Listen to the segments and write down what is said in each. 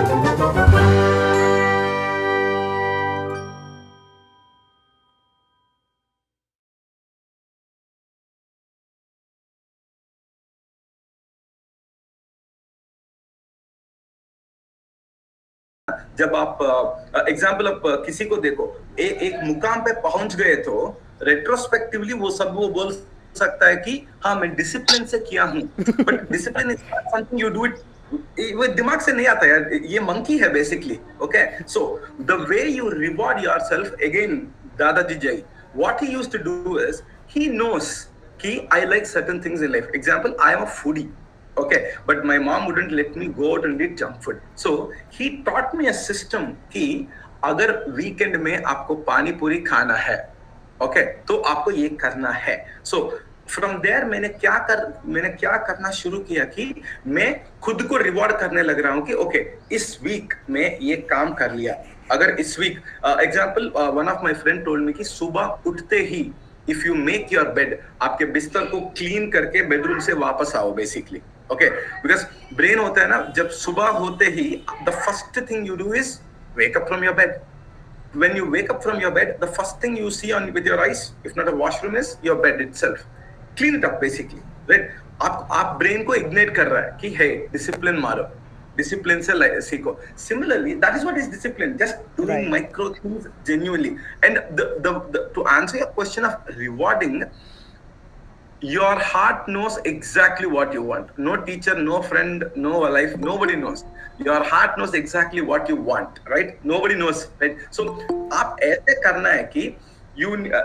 जब आप एग्जाम्पल आप किसी को देखो, एक मुकाम पे पहुंच गए तो रेट्रोस्पेक्टिवली वो सब वो बोल सकता है कि हाँ मैं डिसिप्लिन से किया हूं, but discipline is something you do it, वो दिमाग से नहीं आता यार, ये मंकी है basically. Okay, so the way you reward yourself, again dadaji जय, what he used to do is he knows कि I like certain things in life. Example, I am a foodie, okay, but my mom wouldn't let me go out and eat junk food, so he taught me a system कि अगर weekend में आपको पानी पूरी खाना है, okay, तो आपको ये करना है। सो फ्रॉम देयर मैंने क्या करना शुरू किया कि मैं खुद को रिवॉर्ड करने लग रहा हूं कि ओके, इस वीक में ये काम कर लिया। अगर इस week example, one of my friend told me कि सुबह उठते ही if you make your bed, आपके बिस्तर को क्लीन करके बेडरूम से वापस आओ बेसिकली। ओके, बिकॉज ब्रेन होता है ना, जब सुबह होते ही the first thing you do is wake up from your bed. When you wake up from your bed, the first thing you see on with your eyes, if not a washroom, is your bed itself. Clean it up basically, right? आप brain को ignite कर रहा है कि hey, discipline मारो, discipline से सीखो। Similarly, that is what is discipline, just doing micro things genuinely. And to answer your question of rewarding, your heart knows exactly what you want. No teacher, no friend, no life, nobody knows. Your heart knows exactly what you want, right? Nobody knows, right? So आप ऐसे करना है कि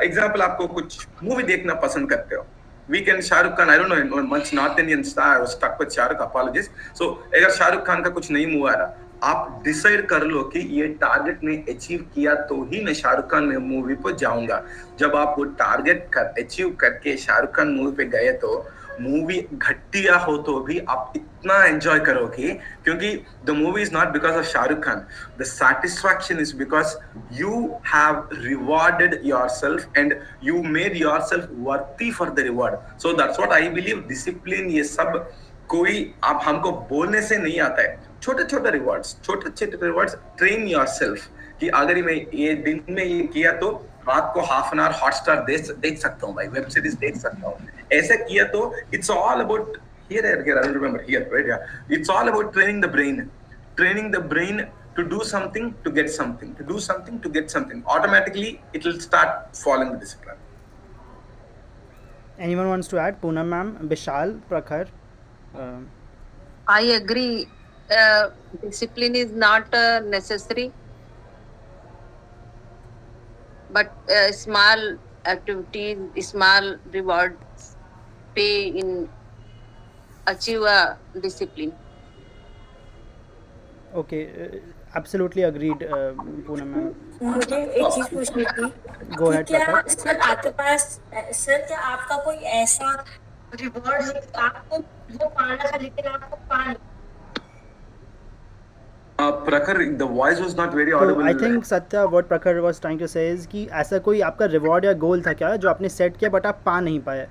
example, आपको कुछ movie देखना पसंद करते हो, weekend Shahrukh Khan, I don't know much north Indian star, I was stuck with Shahrukh, apologies. So अगर शाहरुख खान का कुछ नई मूवी आ रहा, आप डिसाइड कर लो कि ये टारगेट ने अचीव किया तो ही मैं शाहरुख खान मूवी पर जाऊंगा। जब आप वो टारगेट अचीव करके शाहरुख खान मूवी पे गए तो मूवी घटिया हो तो भी आप इतना एंजॉय करोगे, क्योंकि the movie is not because of Shahrukh Khan, the satisfaction is because you have rewarded yourself and you made yourself worthy for the reward. So that's what I believe. Discipline ये सब कोई आप हमको बोलने से नहीं आता है, छोटे छोटे रिवॉर्ड्स, ट्रेन योरसेल्फ कि अगर मैं ये दिन में ये किया तो रात को हाफ एन आवर हॉटस्टार देख सकता हूँ भाई, वेब सीरीज देख सकता हूँ, ऐसा किया तो it's all about here I don't remember here, right? या it's all about training the brain to do something to get something, automatically it will start following the discipline. Anyone wants to add? Poonam ma'am, Vishal, Prakhar? I agree. Discipline is not necessary, but small activities, small rewards pay in achieve a discipline. Okay, absolutely agreed, Poonam ma'am. मुझे एक चीज पूछनी थी। Go ahead, क्या Prakhar. Sir आपके पास, sir क्या आपका कोई ऐसा रिवॉर्ड है कि आपको वो पाना था लेकिन आपको पाना? Prakhar, the voice was not very audible. I think Satya, what Prakhar was trying to say is कि ऐसा कोई आपका रिवॉर्ड या गोल था क्या जो आपने सेट किया बट आप पा नहीं पाए?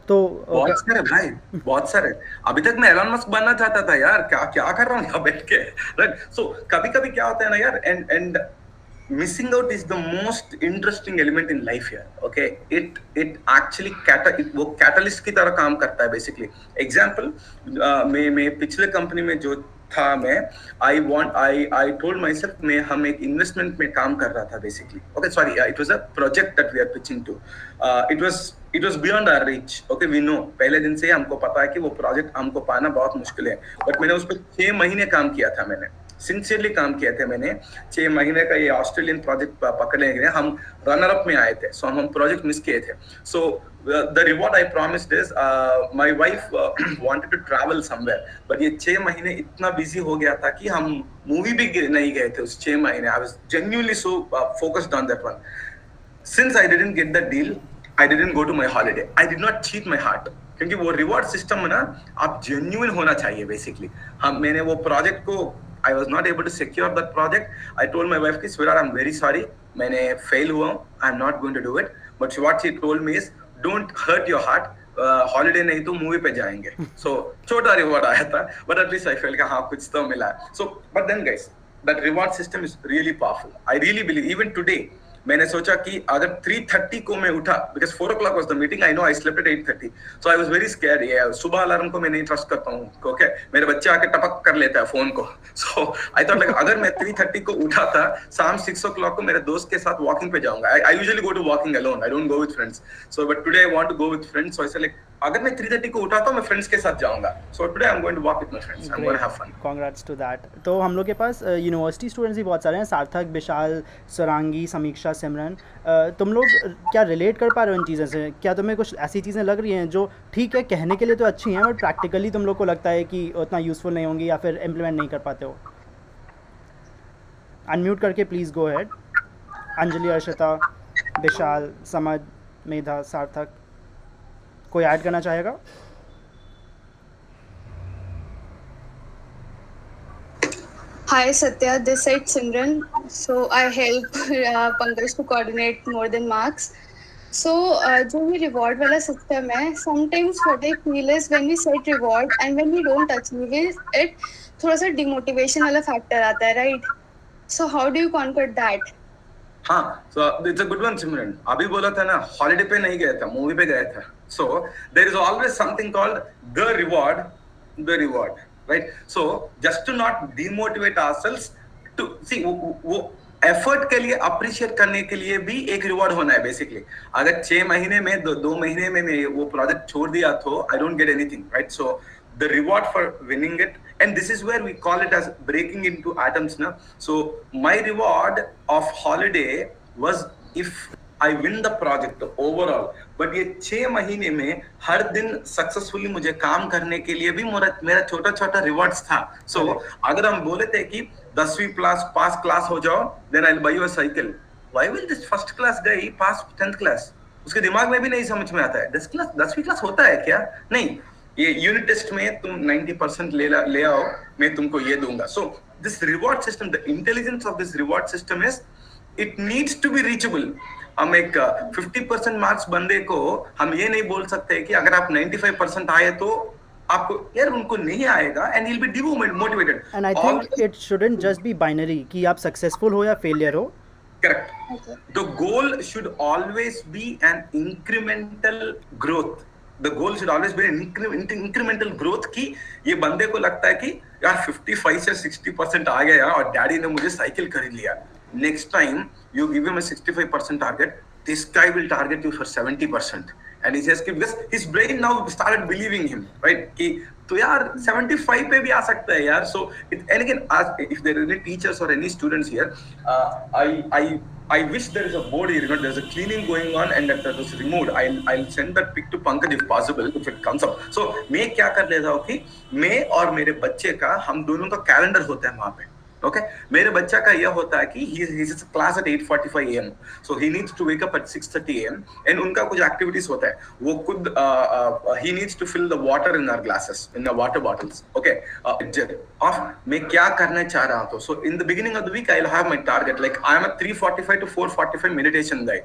तो बहुत सारे भाई, बहुत सारे। अभी तक मैं एलन मस्क बनना चाहता था यार, क्या कर रहा हूँ यहाँ बैठ के, राइट? सो कभी कभी क्या होता है ना यार, and missing out is the most interesting element in life यार। ओके, इट एक्चुअली वो कैटलिस्ट की तरह काम करता है बेसिकली। एग्जाम्पल, मैं पिछले कंपनी में जो था, मैं आई टोल्ड माई सेल्फ, हम एक इन्वेस्टमेंट में काम कर रहा था basically. Okay, sorry, it was a project that we are pitching to. It was beyond our reach. Okay, we know, पहले दिन से हमको पता है कि वो प्रोजेक्ट हमको पाना बहुत मुश्किल है, बट मैंने उस पर 6 महीने काम किया था, मैंने सिंसियरली काम किया था। मैंने 6 महीने का ये ऑस्ट्रेलियन प्रोजेक्ट पकड़ने के लिए हम रनर अप में आए थे, सो हम प्रोजेक्ट मिस किए थे। सो the reward I promised is my wife wanted to travel somewhere, but ये 6 महीने इतना बिजी हो गया था कि हम मूवी भी नहीं गए थे उस 6 महीने। I was genuinely so focused on that one. Since I didn't get the deal, I didn't go to my holiday. I did not cheat my heart, क्योंकि वो रिवॉर्ड सिस्टम में ना आप जेन्युइन होना चाहिए बेसिकली। मैंने वो प्रोजेक्ट को, I was not able to secure that project. I told my wife कि sweetheart, I'm very sorry, मैंने फेल हुआ हूँ, I'm not going to do it. But what she told me is, don't hurt your heart, holiday नहीं तो movie पे जाएंगे। सो छोटा reward आया था, बट एटलीस्ट आई फेल कि हाँ कुछ तो मिला। So but then guys, that reward system is really powerful. I really believe even today मैंने सोचा कि अगर 3:30 को मैं उठा, because 4 o'clock was the meeting, I know I slept at 8:30, so I was very scared. Yeah, सुबह alarm को मैं नहीं ट्रस्ट करता हूँ, okay? मेरे बच्चे आके टपक कर लेता है फोन को, so I thought like अगर मैं 3:30 को उठा था, शाम 6 o'clock को मेरे दोस्त के साथ walking पे जाऊंगा. I usually go to walking alone, I don't go with friends. So but today I want to go with friends, so I said like अगर मैं 3:30 को उठा तो मैं फ्रेंड्स के साथ जाऊंगा. So today I'm going to walk with my friends. I'm going to have fun. Congrats to that. तो हम लोग के पास यूनिवर्सिटी स्टूडेंट्स भी बहुत सारे हैं, सार्थक, विशाल, स्वरांगी, समीक्षा, सिमरन. तुम लोग क्या रिलेट कर पा रहे हो इन चीज़ों से? क्या तुम्हें कुछ ऐसी चीज़ें लग रही हैं जो ठीक है कहने के लिए तो अच्छी हैं, बट प्रैक्टिकली तुम लोग को लगता है कि उतना यूज़फुल नहीं होंगी या फिर इम्प्लीमेंट नहीं कर पाते हो? अनम्यूट करके please go ahead. Anjali, Arshita, Vishal, समझ, मेधा, सार्थक, कोई ऐड करना चाहेगा? Hi Satya, this side Simran. So I help Pankaj to coordinate more than marks. So जो ये reward वाला system है, sometimes what I feel is when we set reward and when we don't achieve it, थोड़ा सा demotivation वाला factor आता है, right? So how do you conquer that? हाँ, so it's a good one, Simran. अभी बोला था ना, holiday पे नहीं गया था, movie पे गया था. So there is always something called the reward, right? So just to not demotivate ourselves, to see वो effort के लिए appreciate करने के लिए भी एक reward होना है basically. अगर 6 महीने में 2 महीने में मैं वो project छोड़ दिया तो I don't get anything, right? So the reward for winning it, and this is where we call it as breaking into atoms now. So my reward of holiday was if I win the project overall, but ये 6 महीने में हर दिन successfully मुझे काम करने के लिए भी मेरा छोटा छोटा रिवॉर्ड्स था. So अगर हम बोले थे कि 10वीं पास क्लास हो जाओ, then I'll buy you a cycle. Why will this first class guy pass 10th class? उसके दिमाग में भी नहीं समझ में आता है 10वीं क्लास होता है क्या? नहीं, ये यूनिट टेस्ट में तुम 90% ले आओ, मैं तुमको ये दूंगा. So this reward system, the intelligence of this reward system is it needs to be reachable. हम एक 50% मार्क्स बंदे को हम ये नहीं बोल सकते कि अगर आप 95% आए तो आपको यार उनको नहीं आएगा, and he'll be demotivated. And I think it shouldn't just be binary कि आप सक्सेसफुल हो या फेलियर हो. Correct. Okay. The goal should always be an incremental growth. The goal should always be an incremental growth कि ये बंदे को लगता है कि यार 55 से 60% आ गया और डैडी ने मुझे साइकिल खरीद लिया. Next time you give him a 65% target, this guy will target you for 70%. And he says because his brain now started believing him, right? कि तो यार 75 पे भी आ सकता है यार. So and again, if there are any teachers or any students here, I wish there is a board here. There is a cleaning going on and that was removed. I'll send that pic to Pankaj if possible, if it comes up. So मैं क्या कर लेता हूँ कि मैं और मेरे बच्चे का हम दोनों का कैलेंडर होता है वहाँ पे. Okay, मेरे बच्चा का यह होता है कि he's in class at 8:45 a.m. So he needs to wake up at 6:30 a.m. and उनका कुछ activities होता है. वो खुद he needs to fill the water in our glasses, in the water bottles. Okay, of मैं क्या करना चाह रहा हूँ. So in the beginning of the week I'll have my target. Like I am a 3:45 to 4:45 meditation guy.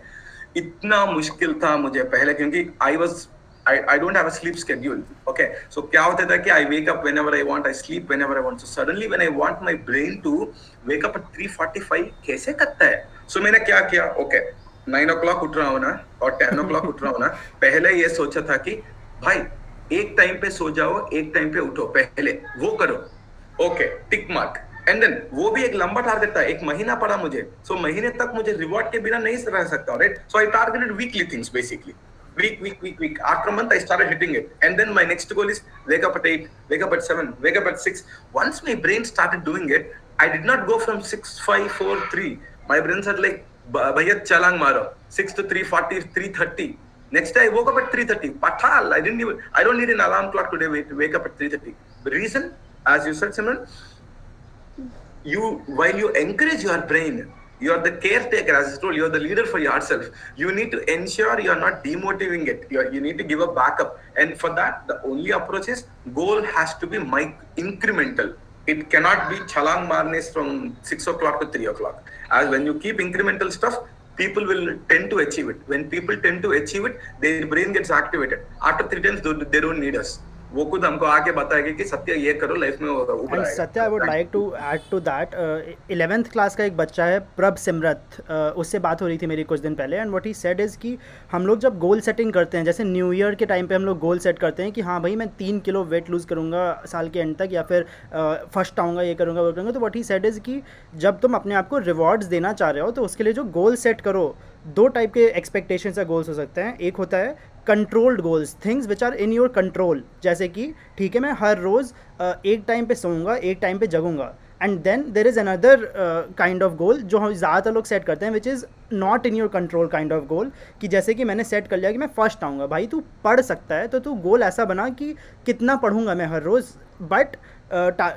इतना मुश्किल था मुझे पहले क्योंकि I don't have a sleep schedule. Okay, so क्या होता था कि I wake up whenever I want, I sleep whenever I want. So suddenly when I want my brain to wake up at 3:45, कैसे करता है? So मैंने क्या किया? Okay, 9 o'clock उठ रहा हूँ ना और 10 o'clock उठ रहा हूँ ना. पहले ये सोचा था कि भाई एक टाइम पे सो जाओ, एक टाइम पे उठो, पहले वो करो. Okay, tick mark. And then वो भी एक लंबा टारगेट था, एक महीना पड़ा मुझे. So महीने तक मुझे रिवॉर्ड के बिना नहीं रह सकता, right? So I targeted weekly things basically. Week. After a month, I started hitting it. And then my next goal is wake up at 8, wake up at 7, wake up at 6. Once my brain started doing it, I did not go from 6, 5, 4, 3. My brain said like, bhaiya chalang maro. 6 to 3:40, 3:30. Next day I woke up at 3:30. Patal, I don't need an alarm clock today to wake up at 3:30. The reason, as you said, Simran, while you encourage your brain, you are the caretaker, as I told you, are the leader for yourself. You need to ensure you are not demotivating it. You need to give a backup. And for that, the only approach is goal has to be incremental. It cannot be chalang marnes from 6 o'clock to 3 o'clock. As when you keep incremental stuff, people will tend to achieve it. When people tend to achieve it, their brain gets activated. After 3 times, they don't need us. वो खुद हमको आके बताएगी कि सत्य ये करो, life में ऊपर एंड आएगा। Satya, I would like to add to that, 11th class का एक बच्चा है प्रभ सिमरत, उससे बात हो रही थी मेरी कुछ दिन पहले, and what he said is कि हम लोग जब गोल सेटिंग करते हैं, जैसे न्यू ईयर के टाइम पे हम लोग गोल सेट करते हैं कि हाँ भाई मैं 3 किलो वेट लूज़ करूँगा साल के एंड तक, या फिर फर्स्ट आऊँगा, ये करूँगा वो करूँगा, तो व्हाट ही सेड इज़ कि जब तुम अपने आप को रिवॉर्ड्स देना चाह रहे हो तो उसके लिए जो गोल सेट करो, 2 टाइप के एक्सपेक्टेशंस या गोल्स हो सकते हैं। एक होता है controlled goals, things which are in your control, जैसे कि ठीक है मैं हर रोज़ एक टाइम पे सोऊंगा, एक टाइम पे जगूंगा, and then there is another kind of goal जो हम ज़्यादातर लोग सेट करते हैं which is not in your control kind of goal, कि जैसे कि मैंने सेट कर लिया कि मैं फर्स्ट आऊँगा। भाई तू पढ़ सकता है तो तू गोल ऐसा बना कि कितना पढ़ूंगा मैं हर रोज़, बट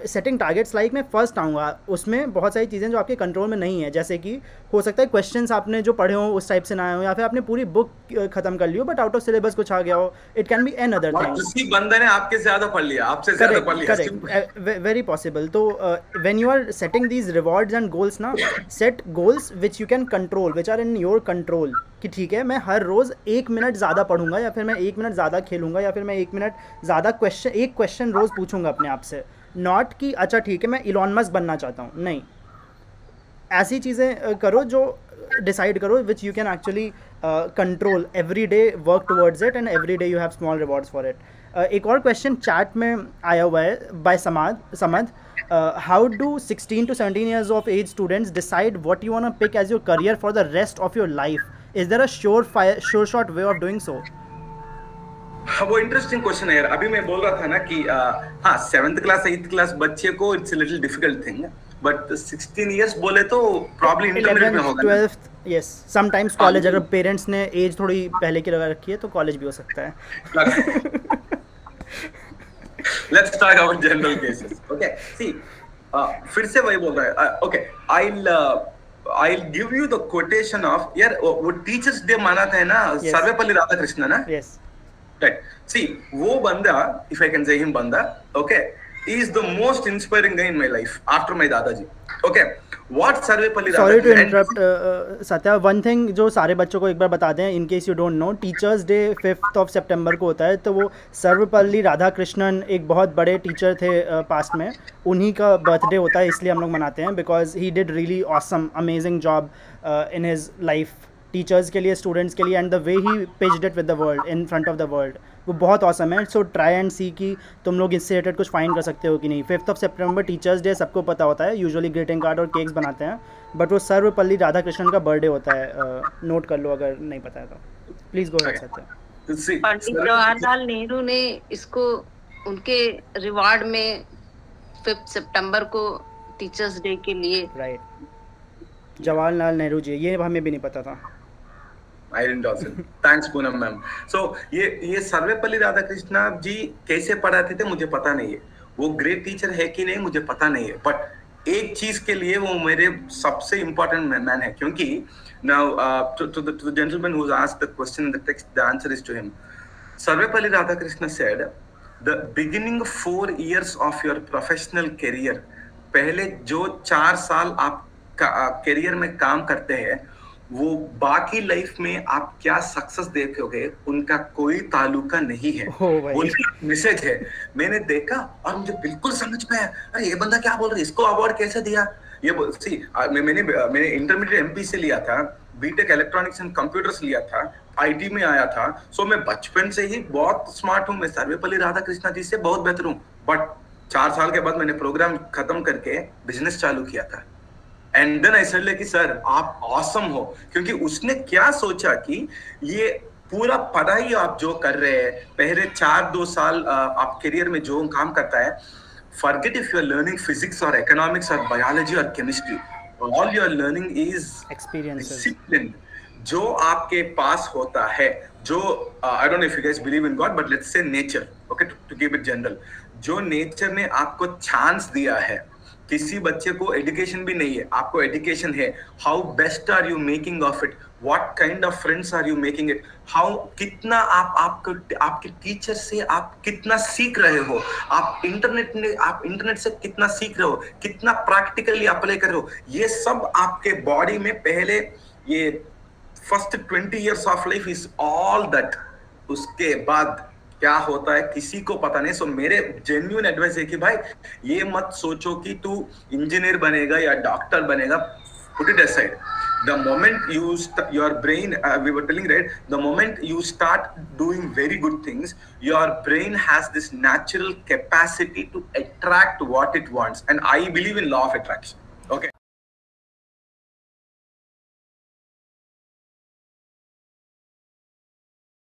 सेटिंग टारगेट्स लाइक मैं फर्स्ट आऊँगा, उसमें बहुत सारी चीज़ें जो आपके कंट्रोल में नहीं है, जैसे कि हो सकता है क्वेश्चंस आपने जो पढ़े हो उस टाइप से ना आए हो, या फिर आपने पूरी बुक ख़त्म कर ली हो बट आउट ऑफ सिलेबस कुछ आ गया हो, it can be an other thing. किसी बंदे ने आपके ज्यादा पढ़ लिया, आपसे ज्यादा पढ़ लिया। Correct, very possible. तो when you are setting these rewards and goals ना, set goals which you can control, which are in your control, कि ठीक है मैं हर रोज़ 1 मिनट ज़्यादा पढ़ूंगा, या फिर मैं 1 मिनट ज़्यादा खेलूंगा, या फिर मैं 1 मिनट ज़्यादा एक क्वेश्चन रोज़ पूछूंगा अपने आप से, नॉट कि अच्छा ठीक है मैं इलॉन मस्क बनना चाहता हूँ, नहीं। ऐसी चीज़ें करो जो डिसाइड करो which you can actually control, every day work towards it, and every day you have small rewards for it. एक और क्वेश्चन चैट में आया हुआ है by Samad, how do 16 to 17 years of age students decide what you want to pick as your career for the rest of your life? Is there a sure shot way of doing so? वो interesting question है यार। अभी मैं बोल रहा था ना कि हाँ 7th क्लास 8th क्लास बच्चे को it's little difficult thing, but 16 years बोले तो प्रॉब्ली इंटरमीडिएट में होगा, 12th, यस, समटाइम्स कॉलेज, अगर पेरेंट्स ने एज थोड़ी पहले की लगा रखी है तो कॉलेज भी हो सकता है। Let's talk about general cases. Okay, see, फिर से वही बोल रहा है। Okay, I'll give you the quotation of, यार वो टीचर्स डे मनाते हैं ना, सर्वेपल्ली राधाकृष्णन ना, yes, right. See, वो बंदा, if I can say him बंदा, okay, he is the most inspiring guy in my life after my दादाजी। Okay, what Sarvepalli sorry to Radhakrishnan, interrupt Satya, one thing जो सारे बच्चों को एक बार बता दें in case you don't know, teachers day 5th सितंबर को होता है, तो वो सर्वपल्ली राधाकृष्णन एक बहुत बड़े टीचर थे पास्ट में, उन्हीं का बर्थडे होता है, इसलिए हम लोग मनाते हैं, because he did really awesome amazing job in his life, teachers के लिए, स्टूडेंट्स के लिए, and the way he pitched it with the world, in front of the world, वो बहुत ऑसम है। सो ट्राई एंड सी कि तुम लोग इससे रिलेटेड कुछ फाइंड कर सकते हो कि नहीं। 5th सितंबर टीचर्स डे सबको पता होता है, यूजुअली ग्रीटिंग कार्ड और केक्स बनाते हैं, बट वो सर्वपल्ली राधाकृष्णन का बर्थडे होता है, नोट कर लो अगर नहीं पता है तो। Please go ahead Satya. Pandit Jawaharlal Nehru ने इसको उनके रिवार्ड में 5th सितंबर को टीचर्स डे के लिए, राइट, जवाहरलाल नेहरू जी, ये हमें भी नहीं पता था। I didn't also. Thanks Poonam ma'am. So ये सर्वेपल्ली राधाकृष्णा जी कैसे पढ़ाते थे मुझे पता नहीं है, वो ग्रेट टीचर है कि नहीं मुझे पता नहीं है, बट एक चीज के लिए वो मेरे सबसे इम्पोर्टेंट मैन है, क्योंकि now to the gentleman who asked the question in the text, the answer is to him. Sarvepalli Radhakrishna said the beginning 4 years of your professional career, पहले जो 4 साल आप करियर में काम करते हैं, वो बाकी लाइफ में आप क्या सक्सेस देखोगे उनका कोई ताल्लुका नहीं है। वो मैसेज है। मैंने देखा और मुझे बिल्कुल समझ में आया, अरे ये बंदा क्या बोल रहा है, इसको अवार्ड कैसे दिया। ये सी मैंने इंटरमीडिएट एमपी से लिया था, बीटेक इलेक्ट्रॉनिक्स एंड कंप्यूटर्स लिया था, आईटी में आया था, सो मैं बचपन से ही बहुत स्मार्ट हूँ, मैं सर्वेपल्ली राधाकृष्णा जी से बहुत बेहतर हूँ। बट 4 साल के बाद मैंने प्रोग्राम खत्म करके बिजनेस चालू किया था, एंड देन आई सेड कि सर आप ऑसम हो, क्योंकि उसने क्या सोचा कि ये पूरा पढ़ाई आप जो कर रहे हैं, पहले 4-2 साल आप करियर में जो काम करता है, forget if you are learning physics or economics or biology or chemistry, all you are learning is experiences, discipline जो आपके पास होता है, जो I don't know if you guys believe in God, but let's say nature, okay, to keep it general, जो nature ने आपको chance दिया है, किसी बच्चे को एजुकेशन भी नहीं है, आपको एजुकेशन है, how best are you making of it, what kind of friends are you making it, how कितना आपके टीचर से आप कितना सीख रहे हो, आप इंटरनेट से कितना सीख रहे हो, कितना प्रैक्टिकली अप्लाई कर रहे हो, ये सब आपके बॉडी में पहले ये first 20 years of life is all that. उसके बाद क्या होता है किसी को पता नहीं। सो मेरे जेन्युइन एडवाइस है कि भाई ये मत सोचो कि तू इंजीनियर बनेगा या डॉक्टर बनेगा, put it aside. The moment your brain, we were telling, right, the moment you start doing very good things, your brain has this natural capacity to attract what it wants, and I believe in law of attraction.